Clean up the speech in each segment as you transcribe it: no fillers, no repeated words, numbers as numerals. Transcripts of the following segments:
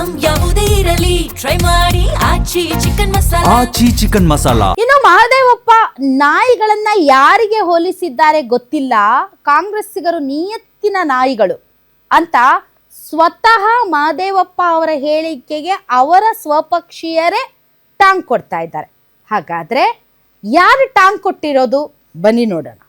Item ಯಾವುದೇ ಇರಲಿ try ಮಾಡಿ ಆಚಿ ಚಿಕನ್ ಮಸಾಲಾ. ಇನ್ನು ಮಹದೇವಪ್ಪ ನಾಯಿಗಳನ್ನ ಯಾರಿಗೆ ಹೋಲಿಸಿದ್ದಾರೆ ಗೊತ್ತಿಲ್ಲ, ಕಾಂಗ್ರೆಸ್ಸಿಗರು ನಿಯತ್ತಿನ ನಾಯಿಗಳು ಅಂತ ಸ್ವತಃ ಮಹದೇವಪ್ಪ ಅವರ ಹೇಳಿಕೆಗೆ ಅವರ ಸ್ವಪಕ್ಷೀಯರೇ ಟಾಂಗ್ ಕೊಡ್ತಾ ಇದ್ದಾರೆ. ಹಾಗಾದ್ರೆ ಯಾರು ಟಾಂಗ್ ಕೊಟ್ಟಿರೋದು ಬನ್ನಿ ನೋಡೋಣ.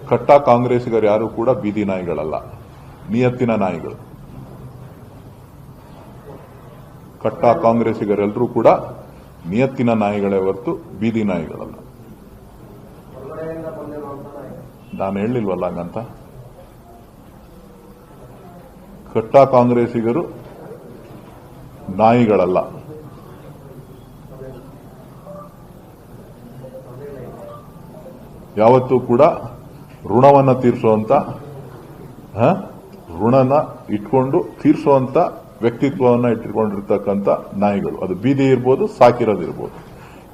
ಕಟ್ಟ ಕಾಂಗ್ರೆಸ್ಸಿಗರು ಯಾರು ಕೂಡ ಬೀದಿ ನಾಯಿಗಳಲ್ಲ, ನಿಯತ್ತಿನ ನಾಯಿಗಳು. ಕಟ್ಟ ಕಾಂಗ್ರೆಸ್ಸಿಗರೆಲ್ಲರೂ ಕೂಡ ನಿಯತ್ತಿನ ನಾಯಿಗಳೇ ಹೊರತು ಬೀದಿ ನಾಯಿಗಳಲ್ಲ. ನಾನು ಹೇಳಿಲ್ವಲ್ಲ ಹಂಗಂತ. ಕಟ್ಟ ಕಾಂಗ್ರೆಸ್ಸಿಗರು ನಾಯಿಗಳಲ್ಲ. ಯಾವತ್ತೂ ಕೂಡ ಋಣವನ್ನ ತೀರಿಸುವಂತ ಋಣನ ಇಟ್ಕೊಂಡು ತೀರಿಸುವಂತ ವ್ಯಕ್ತಿತ್ವವನ್ನ ಇಟ್ಟುಕೊಂಡಿರ್ತಕ್ಕಂಥ ನಾಯಿಗಳು. ಅದು ಬೀದಿ ಇರ್ಬೋದು, ಸಾಕಿರೋದಿರ್ಬೋದು.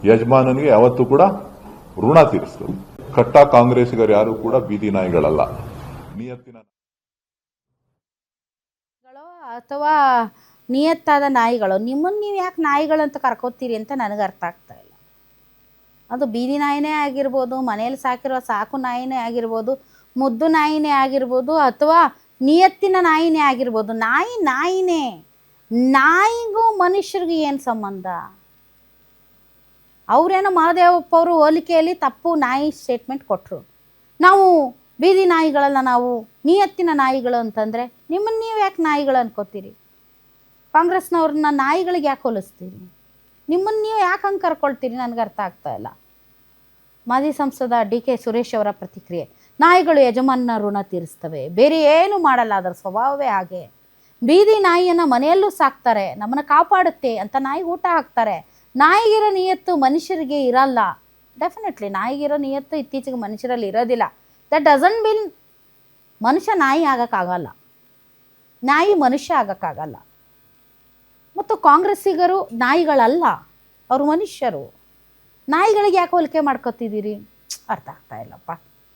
ಯಜಮಾನನಿಗೆ ಯಾವತ್ತೂ ಕೂಡ ಋಣ ತೀರಿಸ್ತದೆ. ಕಟ್ಟ ಕಾಂಗ್ರೆಸ್ಸಿಗರು ಯಾರು ಕೂಡ ಬೀದಿ ನಾಯಿಗಳಲ್ಲ, ನಿಯತ್ತಿನ ಅಥವಾ ನಿಯತ್ತಾದ ನಾಯಿಗಳು. ನಿಮ್ಮನ್ನು ನೀವು ಯಾಕೆ ನಾಯಿಗಳು ಅಂತ ಕರ್ಕೋತೀರಿ ಅಂತ ನನಗೆ ಅರ್ಥ ಆಗ್ತಾ ಇಲ್ಲ. ಅದು ಬೀದಿ ನಾಯಿನೇ ಆಗಿರ್ಬೋದು, ಮನೆಯಲ್ಲಿ ಸಾಕಿರೋ ಸಾಕು ನಾಯಿನೇ ಆಗಿರ್ಬೋದು, ಮುದ್ದು ನಾಯಿನೇ ಆಗಿರ್ಬೋದು, ಅಥವಾ ನಿಯತ್ತಿನ ನಾಯಿನೇ ಆಗಿರ್ಬೋದು. ನಾಯಿನೇ. ನಾಯಿಗೂ ಮನುಷ್ಯರಿಗೂ ಏನು ಸಂಬಂಧ? ಅವರೇನೋ ಮಹದೇವಪ್ಪ ಅವರು ಹೋಲಿಕೆಯಲ್ಲಿ ತಪ್ಪು ನಾಯಿ ಸ್ಟೇಟ್ಮೆಂಟ್ ಕೊಟ್ಟರು. ನಾವು ಬೀದಿ ನಾಯಿಗಳಲ್ಲ, ನಾವು ನಿಯತ್ತಿನ ನಾಯಿಗಳು ಅಂತಂದರೆ ನಿಮ್ಮನ್ನು ನೀವು ಯಾಕೆ ನಾಯಿಗಳು ಅನ್ಕೋತೀರಿ? ಕಾಂಗ್ರೆಸ್ನವ್ರನ್ನ ನಾಯಿಗಳಿಗೆ ಯಾಕೆ ಹೋಲಿಸ್ತೀರಿ? ನಿಮ್ಮನ್ನು ನೀವು ಯಾಕೆ ಹಂಗೆ ಕರ್ಕೊಳ್ತೀರಿ? ನನಗೆ ಅರ್ಥ ಆಗ್ತಾ ಇಲ್ಲ. ಮಾಜಿ ಸಂಸದ DK ಸುರೇಶ್ ಅವರ ಪ್ರತಿಕ್ರಿಯೆ: ನಾಯಿಗಳು ಯಜಮಾನನ ಋಣ ತೀರಿಸ್ತವೆ, ಬೇರೆ ಏನು ಮಾಡಲ್ಲ, ಅದರ ಸ್ವಭಾವವೇ ಹಾಗೆ. ಬೀದಿ ನಾಯಿಯನ್ನು ಮನೆಯಲ್ಲೂ ಸಾಕ್ತಾರೆ, ನಮ್ಮನ್ನು ಕಾಪಾಡುತ್ತೆ ಅಂತ ನಾಯಿಗೆ ಊಟ ಹಾಕ್ತಾರೆ. ನಾಯಿಗಿರೋ ನಿಯತ್ತು ಮನುಷ್ಯರಿಗೆ ಇರಲ್ಲ. ಡೆಫಿನೆಟ್ಲಿ ನಾಯಿಗಿರೋ ನಿಯತ್ತು ಇತ್ತೀಚೆಗೆ ಮನುಷ್ಯರಲ್ಲಿ ಇರೋದಿಲ್ಲ. ದಟ್ ಡಸಂಟ್ ಮೀನ್ ಮನುಷ್ಯ ನಾಯಿ ಆಗೋಕ್ಕಾಗಲ್ಲ, ನಾಯಿ ಮನುಷ್ಯ ಆಗೋಕ್ಕಾಗಲ್ಲ. ಮತ್ತು ಕಾಂಗ್ರೆಸ್ಸಿಗರು ನಾಯಿಗಳಲ್ಲ, ಅವರು ಮನುಷ್ಯರು. ನಾಯಿಗಳಿಗೆ ಯಾಕೆ ಹೋಲಿಕೆ ಮಾಡ್ಕೊತಿದ್ದೀರಿ? ಅರ್ಥ ಆಗ್ತಾ ಇಲ್ಲಪ್ಪ.